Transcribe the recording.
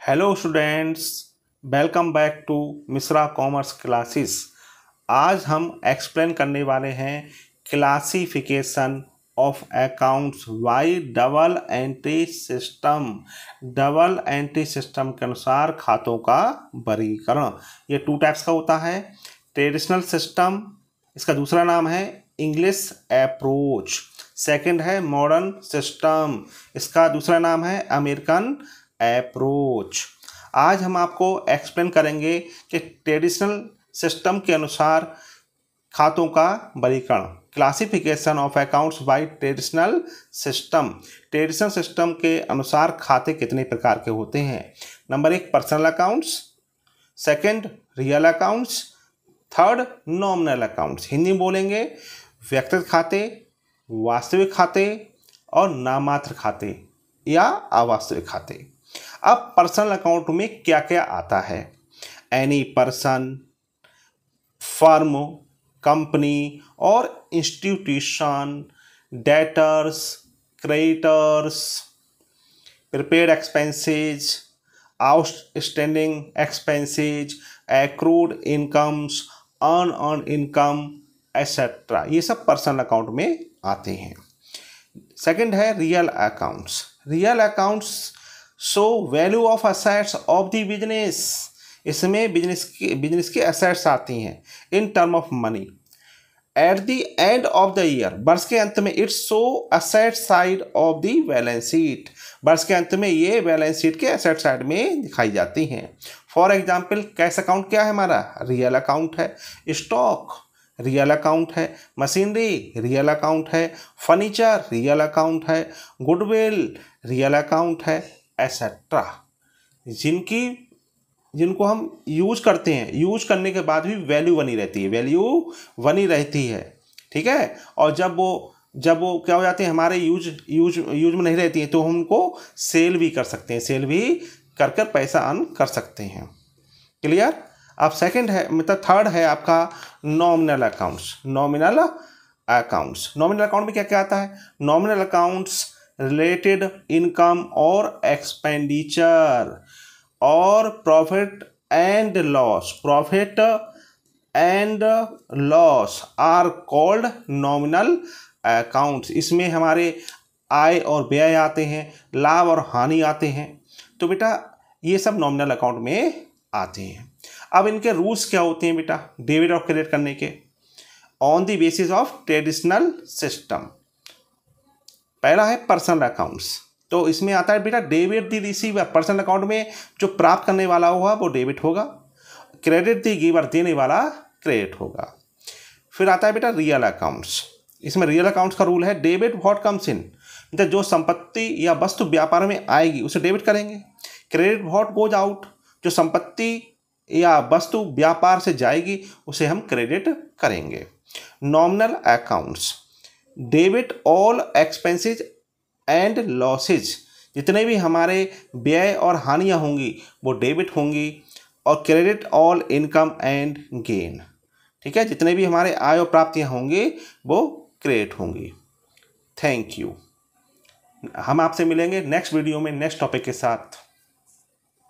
Hello students, welcome back to Mishra commerce classes. आज हम explain करने वाले हैं classification of accounts by double entry system. Double entry system के अनुसार खातों का वर्गीकरण। ये टू टाइप्स का होता है। ट्रेडिशनल सिस्टम, इसका दूसरा नाम है इंग्लिश अप्रोच। सेकंड है मॉडर्न सिस्टम, इसका दूसरा नाम है अमेरिकन अप्रोच। आज हम आपको एक्सप्लेन करेंगे कि ट्रेडिशनल सिस्टम के अनुसार खातों का वर्गीकरण, classification of accounts by traditional system. Traditional system के अनुसार खाते कितने प्रकार के होते हैं? Number 1 personal accounts, second real accounts, third nominal accounts. Hindi में बोलेंगे व्यक्तिगत खाते, वास्तविक खाते और नाममात्र खाते या अवास्तविक खाते। अब पर्सनल अकाउंट में क्या क्या आता है? एनी पर्सन, फर्म, कंपनी और institution, debtors, creditors, prepaid expenses, outstanding expenses, accrued incomes, unearned income etcetera, ये सब पर्सनल अकाउंट में आते हैं। सेकंड है real accounts. Real accounts so value of assets of the business. इसमें बिजनेस की assets आती हैं in term of money. At the end of the year, वर्ष के अंत में, it's so asset side of the balance sheet. वर्ष के अंत में ये बैलेंस शीट के असेट साइड में दिखाई जाती हैं। फॉर एग्जाम्पल, कैश अकाउंट क्या है हमारा? रियल अकाउंट है। स्टॉक रियल अकाउंट है। मशीनरी रियल अकाउंट है। फर्नीचर रियल अकाउंट है। गुडविल रियल अकाउंट है, एसेट्रा। जिनको हम यूज करते हैं, यूज करने के बाद भी वैल्यू बनी रहती है, वैल्यू बनी रहती है, ठीक है। और जब वो क्या हो जाते हैं, हमारे यूज में नहीं रहती हैं, तो हम उनको सेल भी कर सकते हैं, सेल भी कर पैसा अर्न कर सकते हैं। क्लियर? अब सेकंड है, मतलब थर्ड है आपका नॉमिनल अकाउंट्स। नॉमिनल अकाउंट्स में क्या क्या आता है? नॉमिनल अकाउंट्स रिलेटेड इनकम और एक्सपेंडिचर और profit and loss are called nominal accounts. इसमें हमारे आय और व्यय आते हैं, लाभ और हानि आते हैं। तो बेटा ये सब नॉमिनल अकाउंट में आते हैं। अब इनके रूल्स क्या होते हैं बेटा डेबिट और क्रेडिट करने के? On the basis of traditional system. पहला है पर्सनल अकाउंट्स। तो इसमें आता है बेटा debit the receiver. Personal account में जो प्राप्त करने वाला होगा वो डेबिट होगा। क्रेडिट द गिवर, देने वाला क्रेडिट होगा। फिर आता है बेटा रियल अकाउंट्स। इसमें रियल अकाउंट्स का रूल है डेबिट व्हाट कम्स इन, मतलब जो संपत्ति या वस्तु व्यापार में आएगी उसे डेबिट करेंगे। क्रेडिट व्हाट गोज आउट, जो संपत्ति या वस्तु व्यापार से जाएगी उसे हम क्रेडिट करेंगे। Nominal accounts debit all expenses and losses, जितने भी हमारे व्यय और हानियां होंगी वो डेबिट होंगी। और credit all income and gain, ठीक है, जितने भी हमारे आय और प्राप्तियां होंगी वो क्रेडिट होंगी। Thank you. हम आपसे मिलेंगे नेक्स्ट वीडियो में नेक्स्ट टॉपिक के साथ।